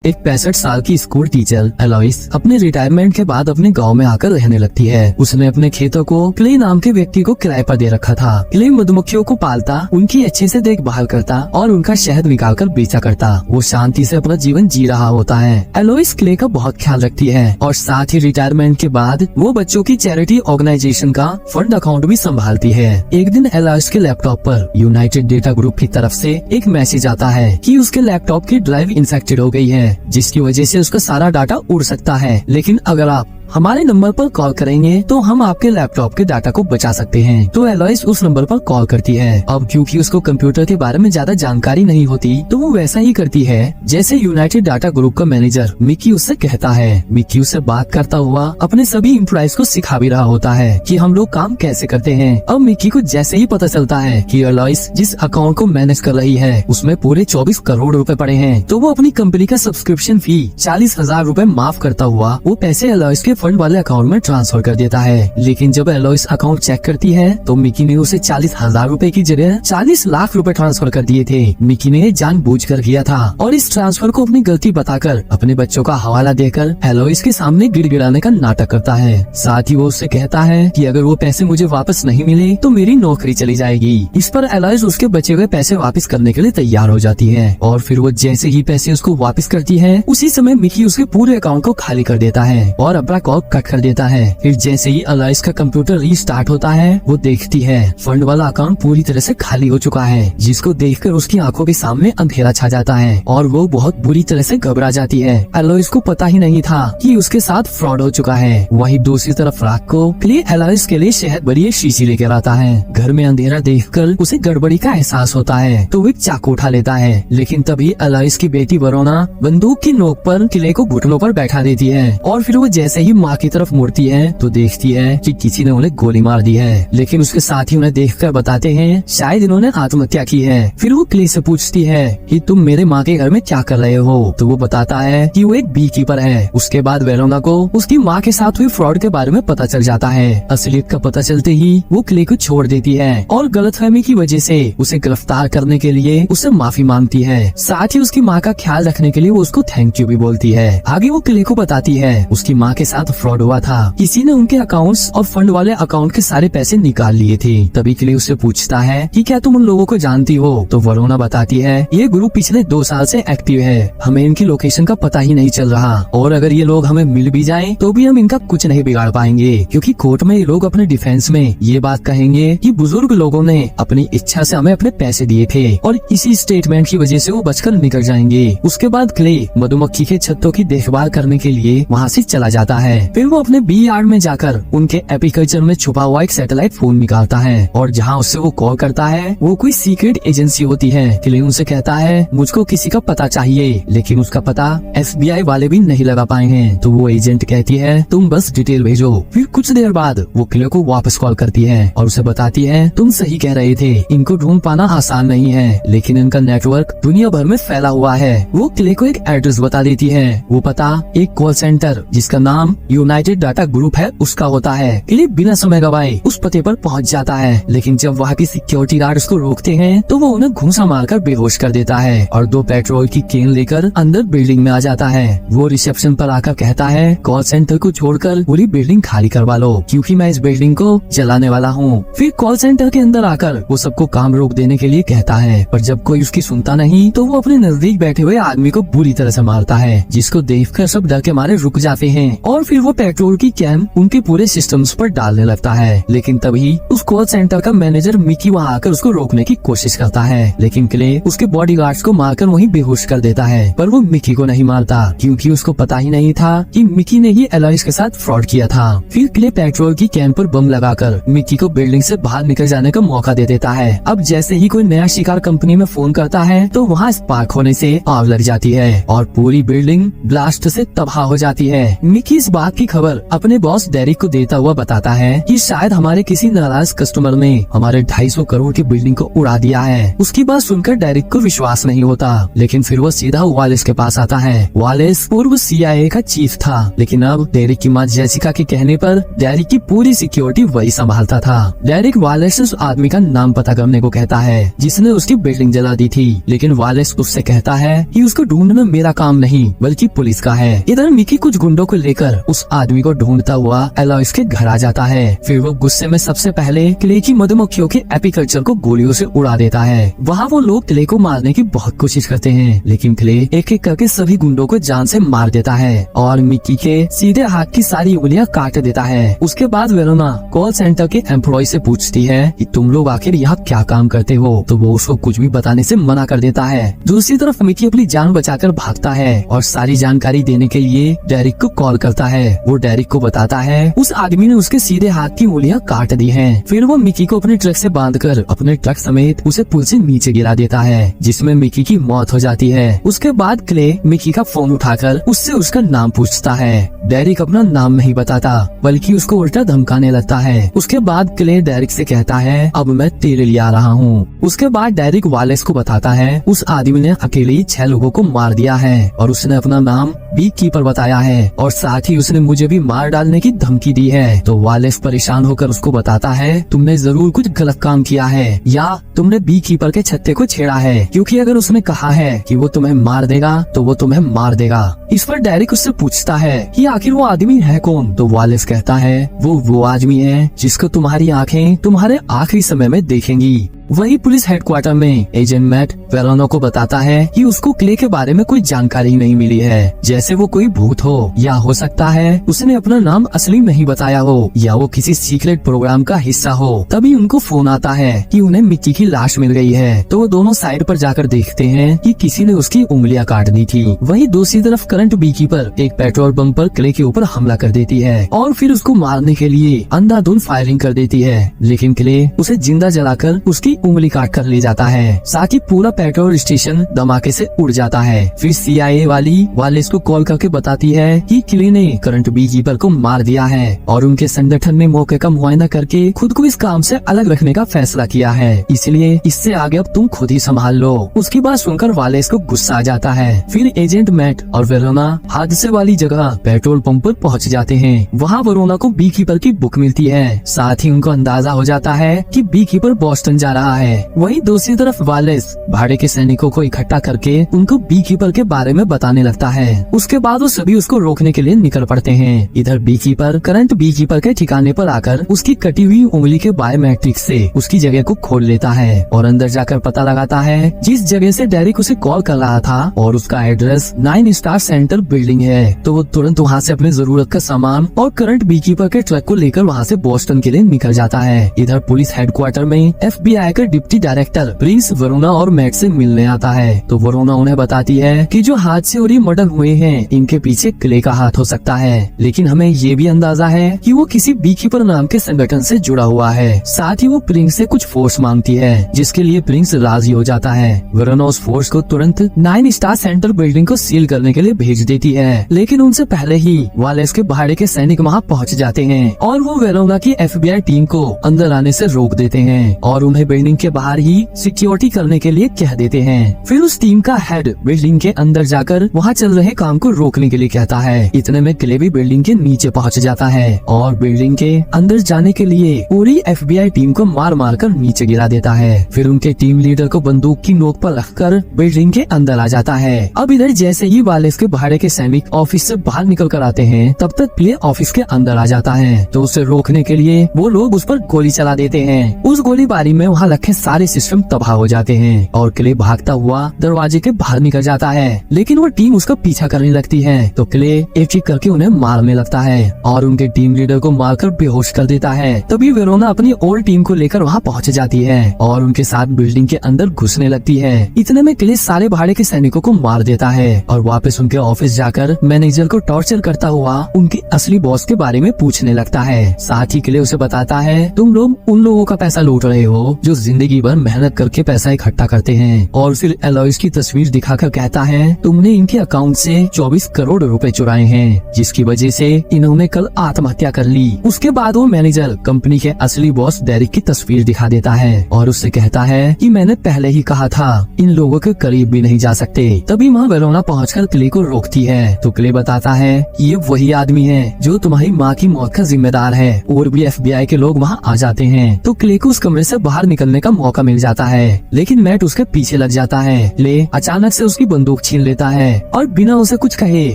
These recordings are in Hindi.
एक 65 साल की स्कूल टीचर एलोइस अपने रिटायरमेंट के बाद अपने गांव में आकर रहने लगती है। उसने अपने खेतों को क्ले नाम के व्यक्ति को किराए पर दे रखा था। क्ले मधुमक्खियों को पालता, उनकी अच्छे से देखभाल करता और उनका शहद निकालकर बेचा करता। वो शांति से अपना जीवन जी रहा होता है। एलोइस क्ले का बहुत ख्याल रखती है और साथ ही रिटायरमेंट के बाद वो बच्चों की चैरिटी ऑर्गेनाइजेशन का फंड अकाउंट भी संभालती है। एक दिन एलोइस के लैपटॉप पर यूनाइटेड डेटा ग्रुप की तरफ से एक मैसेज आता है कि उसके लैपटॉप की ड्राइव इंफेक्टेड हो गई है, जिसकी वजह से उसका सारा डाटा उड़ सकता है। लेकिन अगर आप हमारे नंबर पर कॉल करेंगे तो हम आपके लैपटॉप के डाटा को बचा सकते हैं। तो एलोइस उस नंबर पर कॉल करती है। अब क्योंकि उसको कंप्यूटर के बारे में ज्यादा जानकारी नहीं होती, तो वो वैसा ही करती है जैसे यूनाइटेड डाटा ग्रुप का मैनेजर मिकी उससे कहता है। मिकी उससे बात करता हुआ अपने सभी एम्प्लॉइज को सिखा भी रहा होता है कि हम लोग काम कैसे करते हैं। अब मिकी को जैसे ही पता चलता है कि एलोइस जिस अकाउंट को मैनेज कर रही है उसमें पूरे 24 करोड़ रुपए पड़े हैं, तो वो अपनी कंपनी का सब्सक्रिप्शन फी 40,000 रुपए माफ करता हुआ वो पैसे एलोइस के फंड वाले अकाउंट में ट्रांसफर कर देता है। लेकिन जब एलोइस अकाउंट चेक करती है तो मिकी ने उसे 40,000 रुपए की जगह 40 लाख रुपए ट्रांसफर कर दिए थे। मिकी ने जानबूझकर किया था और इस ट्रांसफर को अपनी गलती बताकर अपने बच्चों का हवाला देकर एलोइस के सामने गिड़गिड़ाने का नाटक करता है। साथ ही वो उससे कहता है कि अगर वो पैसे मुझे वापस नहीं मिले तो मेरी नौकरी चली जाएगी। इस पर एलोइस उसके बचे हुए पैसे वापस करने के लिए तैयार हो जाती है और फिर वो जैसे ही पैसे उसको वापस करती है उसी समय मिकी उसके पूरे अकाउंट को खाली कर देता है और अपना कॉल कट कर देता है। फिर जैसे ही एलोइस का कंप्यूटर रीस्टार्ट होता है वो देखती है फंड वाला अकाउंट पूरी तरह से खाली हो चुका है, जिसको देखकर उसकी आंखों के सामने अंधेरा छा जाता है और वो बहुत बुरी तरह से घबरा जाती है। एलोइस को पता ही नहीं था कि उसके साथ फ्रॉड हो चुका है। वहीं दूसरी तरफ रात को क्ले एलोइस के लिए शहद भरी एक शीशी लेकर आता है। घर में अंधेरा देखकर उसे गड़बड़ी का एहसास होता है तो वो एक चाकू उठा लेता है। लेकिन तभी एलोइस की बेटी वरोना बंदूक की नोक पर क्ले को घुटनों पर बैठा देती है और फिर वो जैसे ही माँ की तरफ मुड़ती है तो देखती है कि किसी ने उन्हें गोली मार दी है। लेकिन उसके साथ ही उन्हें देखकर बताते हैं शायद इन्होंने आत्महत्या की है। फिर वो क्ले से पूछती है कि तुम मेरे माँ के घर में क्या कर रहे हो, तो वो बताता है कि वो एक बी कीपर है। उसके बाद वेरोना को उसकी माँ के साथ हुई फ्रॉड के बारे में पता चल जाता है। असलियत का पता चलते ही वो क्ले को छोड़ देती है और गलतफहमी की वजह से उसे गिरफ्तार करने के लिए उससे माफी मांगती है। साथ ही उसकी माँ का ख्याल रखने के लिए वो उसको थैंक यू भी बोलती है। आगे वो क्ले को बताती है उसकी माँ के साथ फ्रॉड हुआ था, किसी ने उनके अकाउंट्स और फंड वाले अकाउंट के सारे पैसे निकाल लिए थे। तभी क्ले उससे पूछता है कि क्या तुम उन लोगों को जानती हो, तो वरोना बताती है ये ग्रुप पिछले 2 साल से एक्टिव है, हमें इनकी लोकेशन का पता ही नहीं चल रहा और अगर ये लोग हमें मिल भी जाएं तो भी हम इनका कुछ नहीं बिगाड़ पाएंगे, क्योंकि कोर्ट में ये लोग अपने डिफेंस में ये बात कहेंगे कि बुजुर्ग लोगों ने अपनी इच्छा से हमें अपने पैसे दिए थे और इसी स्टेटमेंट की वजह से वो बचकर निकल जाएंगे। उसके बाद क्ले मधुमक्खी के छत्तों की देखभाल करने के लिए वहाँ से चला जाता है। फिर वो अपने बी यार्ड में जाकर उनके एपीकल्चर में छुपा हुआ एक सैटेलाइट फोन निकालता है और जहाँ उससे वो कॉल करता है वो कोई सीक्रेट एजेंसी होती है। क्ले उनसे कहता है मुझको किसी का पता चाहिए, लेकिन उसका पता FBI वाले भी नहीं लगा पाए हैं। तो वो एजेंट कहती है तुम बस डिटेल भेजो। फिर कुछ देर बाद वो क्ले को वापस कॉल करती है और उसे बताती है तुम सही कह रहे थे, इनको ढूंढ पाना आसान नहीं है, लेकिन इनका नेटवर्क दुनिया भर में फैला हुआ है। वो क्ले को एक एड्रेस बता देती है। वो पता एक कॉल सेंटर जिसका नाम यूनाइटेड डाटा ग्रुप है उसका होता है। क्ले बिना समय गवाए उस पते पर पहुंच जाता है, लेकिन जब वहाँ की सिक्योरिटी गार्ड उसको रोकते हैं तो वो उन्हें घूंसा मारकर बेहोश कर देता है और 2 पेट्रोल की केन लेकर अंदर बिल्डिंग में आ जाता है। वो रिसेप्शन पर आकर कहता है कॉल सेंटर को छोड़कर पूरी बिल्डिंग खाली करवा लो, क्योंकि मैं इस बिल्डिंग को जलाने वाला हूँ। फिर कॉल सेंटर के अंदर आकर वो सबको काम रोक देने के लिए कहता है, पर जब कोई उसकी सुनता नहीं तो वो अपने नजदीक बैठे हुए आदमी को बुरी तरह से मारता है, जिसको देखकर सब डर के मारे रुक जाते हैं और फिर वो पेट्रोल की कैन उनके पूरे सिस्टम्स पर डालने लगता है। लेकिन तभी उस कॉल सेंटर का मैनेजर मिकी वहाँ आकर उसको रोकने की कोशिश करता है, लेकिन क्ले उसके बॉडीगार्ड्स को मारकर वहीं बेहोश कर देता है। पर वो मिकी को नहीं मारता, क्योंकि उसको पता ही नहीं था कि मिकी ने ही एलोइस के साथ फ्रॉड किया था। फिर क्ले पेट्रोल की कैन पर बम लगाकर मिकी को बिल्डिंग से बाहर निकल जाने का मौका दे देता है। अब जैसे ही कोई नया शिकार कंपनी में फोन करता है तो वहाँ स्पार्क होने से आग लग जाती है और पूरी बिल्डिंग ब्लास्ट से तबाह हो जाती है। मिकी इस बात आग की खबर अपने बॉस डेरिक को देता हुआ बताता है कि शायद हमारे किसी नाराज कस्टमर ने हमारे 250 करोड़ की बिल्डिंग को उड़ा दिया है। उसकी बात सुनकर डेरिक को विश्वास नहीं होता, लेकिन फिर वो सीधा वालेस के पास आता है। वालेस पूर्व CIA का चीफ था, लेकिन अब डेरिक की माँ जेसिका के कहने पर डेरिक की पूरी सिक्योरिटी वही संभालता था। डेरिक वालेस से उस आदमी का नाम पता करने को कहता है जिसने उसकी बिल्डिंग जला दी थी, लेकिन वालेस उससे कहता है कि उसको ढूंढना मेरा काम नहीं बल्कि पुलिस का है। इधर मिकी कुछ गुंडों को लेकर उस आदमी को ढूंढता हुआ एलॉइस के घर आ जाता है। फिर वो गुस्से में सबसे पहले क्ले की मधुमक्खियों के एपीकल्चर को गोलियों से उड़ा देता है। वहाँ वो लोग क्ले को मारने की बहुत कोशिश करते हैं, लेकिन क्ले एक एक करके सभी गुंडों को जान से मार देता है और मिकी के सीधे हाथ की सारी उंगलियां काट देता है। उसके बाद वेरोना कॉल सेंटर के एम्प्लॉय से पूछती है कि तुम लोग आखिर यहाँ क्या काम करते हो, तो वो उसको कुछ भी बताने से मना कर देता है। दूसरी तरफ मिकी अपनी जान बचाकर भागता है और सारी जानकारी देने के लिए डेरिक को कॉल करता है। वो डेरिक को बताता है उस आदमी ने उसके सीधे हाथ की उंगलियां काट दी हैं। फिर वो मिकी को अपने ट्रक से बांधकर अपने ट्रक समेत उसे पुल से नीचे गिरा देता है, जिसमें मिकी की मौत हो जाती है। उसके बाद क्ले मिकी का फोन उठाकर उससे उसका नाम पूछता है। डेरिक अपना नाम नहीं बताता बल्कि उसको उल्टा धमकाने लगता है। उसके बाद क्ले डेरिक से कहता है अब मैं तेरे लिए आ रहा हूँ। उसके बाद डेरिक वालेस को बताता है उस आदमी ने अकेले ही 6 लोगों को मार दिया है और उसने अपना नाम बी कीपर बताया है और साथ ही उसने मुझे भी मार डालने की धमकी दी है। तो वालेस परेशान होकर उसको बताता है तुमने जरूर कुछ गलत काम किया है या तुमने बी कीपर के छत्ते को छेड़ा है, क्योंकि अगर उसने कहा है कि वो तुम्हें मार देगा तो वो तुम्हें मार देगा। इस पर डेरिक उससे पूछता है कि आखिर वो आदमी है कौन। तो वालेस कहता है वो आदमी है जिसको तुम्हारी आंखें तुम्हारे आखिरी समय में देखेंगी। वही पुलिस हेडक्वार्टर में एजेंट मैट वेरोना को बताता है कि उसको क्ले के बारे में कोई जानकारी नहीं मिली है, जैसे वो कोई भूत हो या हो सकता है उसने अपना नाम असली नहीं बताया हो या वो किसी सीक्रेट प्रोग्राम का हिस्सा हो। तभी उनको फोन आता है कि उन्हें मिकी की लाश मिल गई है। तो वो दोनों साइड पर जाकर देखते हैं कि किसी ने उसकी उंगलियां काट दी थी। वहीं दूसरी तरफ करंट बीकीपर एक पेट्रोल पंप पर क्ले के ऊपर हमला कर देती है और फिर उसको मारने के लिए अंधाधुंध फायरिंग कर देती है, लेकिन क्ले उसे जिंदा जलाकर उसकी उंगली काट कर ले जाता है। साथ ही पूरा पेट्रोल स्टेशन धमाके से उड़ जाता है। फिर CIA वाली वालेस को कॉल करके बताती है कि क्ले ने करंट बीकीपर को मार दिया है और उनके संगठन में मौके का मुआयना करके खुद को इस काम से अलग रखने का फैसला किया है, इसलिए इससे आगे अब तुम खुद ही संभाल लो। उसकी बात सुनकर वालेस को गुस्सा आ जाता है। फिर एजेंट मैट और वेरोना हादसे वाली जगह पेट्रोल पंप पर पहुँच जाते हैं। वहाँ वेरोना को बीकीपर की बुक मिलती है। साथ ही उनको अंदाजा हो जाता है कि बीकीपर बॉस्टन जा रहा है। वहीं दूसरी तरफ वालेस भाड़े के सैनिकों को इकट्ठा करके उनको बीकीपर के बारे में बताने लगता है। उसके बाद वो सभी उसको रोकने के लिए निकल पड़ते हैं। इधर बीकीपर करंट बीकीपर के ठिकाने पर आकर उसकी कटी हुई उंगली के बायोमेट्रिक्स से उसकी जगह को खोल लेता है और अंदर जाकर पता लगाता है जिस जगह से डेरिक उसे कॉल कर रहा था और उसका एड्रेस 9 स्टार सेंटर बिल्डिंग है। तो वो तुरंत वहाँ से अपने जरूरत का सामान और करंट बीकीपर के ट्रक को लेकर वहाँ से बोस्टन के लिए निकल जाता है। इधर पुलिस हेडक्वार्टर में FBI का डिप्टी डायरेक्टर प्रिंस वरुणा और मैट से मिलने आता है। तो वरुणा उन्हें बताती है कि जो हादसे और ये मर्डर हुए हैं इनके पीछे क्ले का हाथ हो सकता है, लेकिन हमें ये भी अंदाजा है कि वो किसी बीकीपर नाम के संगठन से जुड़ा हुआ है। साथ ही वो प्रिंस से कुछ फोर्स मांगती है, जिसके लिए प्रिंस राजी हो जाता है। वरुणा उस फोर्स को तुरंत 9 स्टार सेंटर बिल्डिंग को सील करने के लिए भेज देती है, लेकिन उनसे पहले ही वालेस के भाड़े के सैनिक वहाँ पहुँच जाते हैं और वो वेरोना की FBI टीम को अंदर आने से रोक देते हैं और उन्हें बिल्डिंग के बाहर ही सिक्योरिटी करने के लिए कह देते हैं। फिर उस टीम का हेड बिल्डिंग के अंदर जाकर वहाँ चल रहे काम को रोकने के लिए कहता है। इतने में क्ले भी बिल्डिंग के नीचे पहुँच जाता है और बिल्डिंग के अंदर जाने के लिए पूरी FBI टीम को मार मार कर नीचे गिरा देता है। फिर उनके टीम लीडर को बंदूक की नोक पर रखकर बिल्डिंग के अंदर आ जाता है। अब इधर जैसे ही वालेस के भाड़े के सैनिक ऑफिस से बाहर निकल कर आते हैं, तब तक क्ले ऑफिस के अंदर आ जाता है। तो उसे रोकने के लिए वो लोग उस पर गोली चला देते हैं। उस गोलीबारी में वहाँ रखे सारे सिस्टम तबाह हो जाते हैं और क्ले भागता हुआ दरवाजे के बाहर निकल जाता है, लेकिन वो टीम उसका पीछा करने लगती है। तो क्ले एक एक करके उन्हें मारने लगता है और उनके टीम लीडर को मारकर बेहोश कर देता है। तभी वेरोना अपनी और टीम को लेकर वहाँ पहुँच जाती है और उनके साथ बिल्डिंग के अंदर घुसने लगती है। इतने में क्ले सारे भाड़े के सैनिकों को मार देता है और वापस उनके ऑफिस जाकर मैनेजर को टॉर्चर करता हुआ उनके असली बॉस के बारे में पूछने लगता है। साथ ही क्ले उसे बताता है तुम लोग उन लोगों का पैसा लूट रहे हो जो जिंदगी भर मेहनत करके पैसा इकट्ठा करते हैं और फिर एलॉइस की तस्वीर दिखाकर कहता है तुमने इनके अकाउंट से 24 करोड़ रुपए चुराए हैं, जिसकी वजह से इन्होंने कल आत्महत्या कर ली। उसके बाद वो मैनेजर कंपनी के असली बॉस डेरिक की तस्वीर दिखा देता है और उससे कहता है कि मैंने पहले ही कहा था इन लोगों के करीब भी नहीं जा सकते। तभी माँ वेरोना पहुंचकर क्ले को रोकती है तो क्ले बताता है ये वही आदमी है जो तुम्हारी माँ की मौत का जिम्मेदार है। और भी FBI के लोग वहाँ आ जाते हैं तो क्ले को उस कमरे से बाहर निकलने का मौका मिल जाता है, लेकिन मैट उसके पीछे लग जाता है। क्ले अचानक से उसकी बंदूक छीन लेता है और बिना उसे कुछ कहे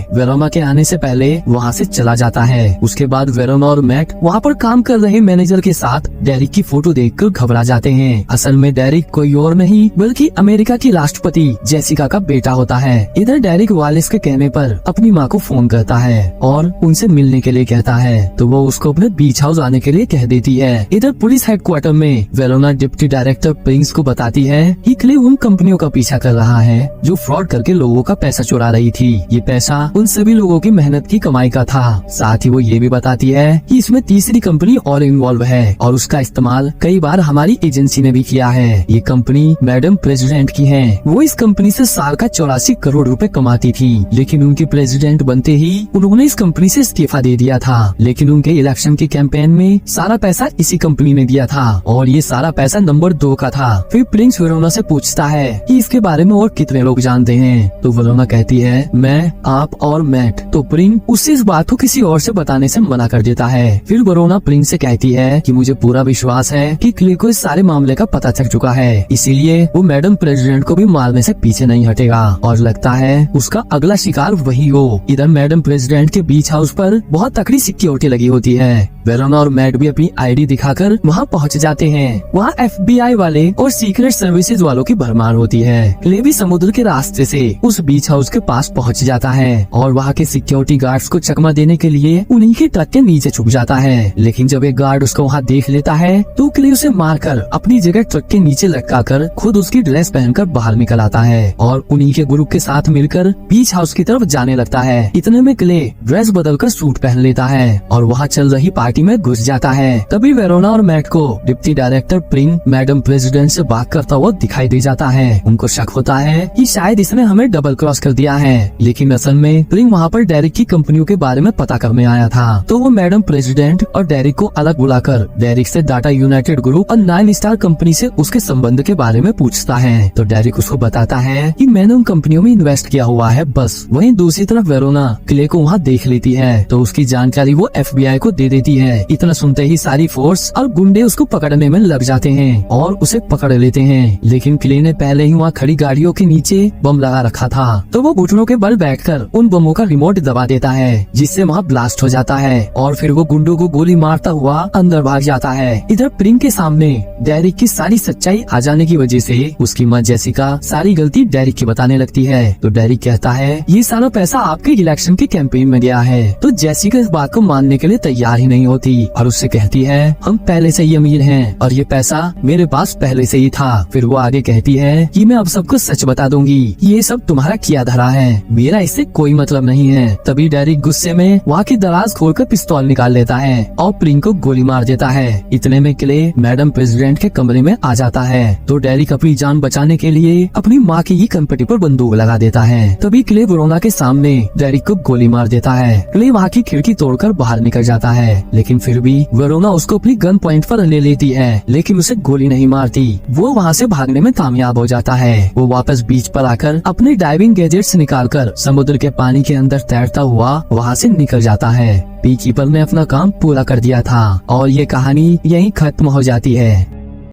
वेरोना के आने से पहले वहाँ से चला जाता है। उसके बाद वेरोना और मैट वहाँ पर काम कर रहे मैनेजर के साथ डेरिक की फोटो देखकर घबरा जाते हैं। असल में डेरिक कोई और नहीं बल्कि अमेरिका की राष्ट्रपति जेसिका का बेटा होता है। इधर डेरिक वालिस के कहने पर अपनी माँ को फोन करता है और उनसे मिलने के लिए कहता है तो वो उसको अपने बीच हाउस आने के लिए कह देती है। इधर पुलिस हेडक्वार्टर में वेरोना डिप्टी डायरेक्टर प्रिंस को बताती है कि क्ले उन कंपनियों का पीछा कर रहा है जो फ्रॉड करके लोगों का पैसा चुरा रही थी। ये पैसा उन सभी लोगों की मेहनत की कमाई का था। साथ ही वो ये भी बताती है कि इसमें तीसरी कंपनी और इन्वॉल्व है और उसका इस्तेमाल कई बार हमारी एजेंसी ने भी किया है। ये कंपनी मैडम प्रेसिडेंट की है। वो इस कंपनी से साल का 84 करोड़ रुपए कमाती थी, लेकिन उनकी प्रेसिडेंट बनते ही उन्होंने इस कंपनी से इस्तीफा दे दिया था। लेकिन उनके इलेक्शन के कैंपेन में सारा पैसा इसी कंपनी ने दिया था और ये सारा पैसा नंबर 2 का था। फिर प्रिंस वेरोना से पूछता है कि इसके बारे में और कितने लोग जानते हैं तो वेरोना कहती है मैं, आप और मैट। तो प्रिंस उससे इस बात को किसी और से बताने से मना कर देता है। फिर वेरोना प्रिंस से कहती है कि मुझे पूरा विश्वास है कि क्ले को इस सारे मामले का पता चल चुका है, इसीलिए वो मैडम प्रेसिडेंट को भी मारने से पीछे नहीं हटेगा और लगता है उसका अगला शिकार वही हो। इधर मैडम प्रेसिडेंट के बीच हाउस पर बहुत तकड़ी सिक्योरिटी लगी होती है। वेरोना और मैट भी अपनी ID दिखाकर वहाँ पहुँच जाते हैं। वहाँ FBI वाले और सीक्रेट सर्विसेज वालों की भरमार होती है। क्ले भी समुद्र के रास्ते से उस बीच हाउस के पास पहुँच जाता है और वहाँ के सिक्योरिटी गार्ड्स को चकमा देने के लिए उन्हीं के ट्रक के नीचे छुप जाता है। लेकिन जब एक गार्ड उसको वहाँ देख लेता है तो क्ले उसे मारकर अपनी जगह ट्रक के नीचे लटकाकर खुद उसकी ड्रेस पहनकर बाहर निकल आता है और उन्हीं के ग्रुप के साथ मिलकर बीच हाउस की तरफ जाने लगता है। इतने में क्ले ड्रेस बदलकर सूट पहन लेता है और वहाँ चल रही पार्टी में घुस जाता है। तभी वेरोना और मैट को deputy director Prince madam president से बात करता हुआ दिखाई दे जाता है। उनको शक होता है कि शायद इसने हमें डबल क्रॉस कर दिया है, लेकिन असल में प्रिंस वहाँ पर डेरिक की कंपनियों के बारे में पता करने आया था। तो वो मैडम प्रेसिडेंट और डेरिक को अलग बुलाकर डेरिक से डाटा यूनाइटेड ग्रुप और 9 स्टार कंपनी से उसके संबंध के बारे में पूछता है। तो डेरिक उसको बताता है कि मैंने उन कंपनियों में इन्वेस्ट किया हुआ है बस। वहीं दूसरी तरफ वेरोना क्ले को वहाँ देख लेती है तो उसकी जानकारी वो FBI को दे देती है। इतना सुनते ही सारी फोर्स और गुंडे उसको पकड़ने में लग जाते हैं और उसे पकड़ लेते हैं। लेकिन क्ले ने पहले ही वहाँ खड़ी गाड़ियों के नीचे बम लगा रखा था तो वो घुटनों के बल बैठकर उन बमों का रिमोट दबा देता है, जिससे वहाँ ब्लास्ट हो जाता है और फिर वो गुंडों को गोली मारता हुआ अंदर भाग जाता है। इधर प्रिंस के सामने डेरिक की सारी सच्चाई आ जाने की वजह से उसकी माँ जेसिका सारी गलती डेरिक की बताने लगती है। तो डेरिक कहता है ये सारा पैसा आपके इलेक्शन के कैंपेन में गया है। तो जेसिका इस बात को मानने के लिए तैयार ही नहीं होती और उससे कहती है हम पहले से ही अमीर हैं और ये पैसा मेरे पास पहले से ही था। फिर वो आगे कहती है कि मैं अब सबको सच बता दूंगी, ये सब तुम्हारा किया धरा है, मेरा इससे कोई मतलब नहीं है। तभी डेरिक गुस्से में वहाँ की दराज खोलकर पिस्तौल निकाल लेता है और प्रिंस को गोली मार देता है। इतने में क्ले मैडम प्रेसिडेंट के कमरे में आ जाता है तो डेरिक अपनी जान बचाने के लिए अपनी माँ की ही कंपनी पर बंदूक लगा देता है। तभी क्ले वेरोना के सामने डेरिक को गोली मार देता है। क्ले वहाँ की खिड़की तोड़कर बाहर निकल जाता है, लेकिन फिर भी वेरोना उसको अपनी गन पॉइंट पर ले लेती है, लेकिन उसे गोली नहीं मारती। वो वहाँ से भागने में कामयाब हो जाता है। वो वापस बीच पर आकर अपने डाइविंग गैजेट्स निकालकर समुद्र के पानी के अंदर तैरता हुआ वहाँ से निकल जाता है। बीकीपर ने अपना काम पूरा कर दिया था और ये कहानी यहीं खत्म हो जाती है।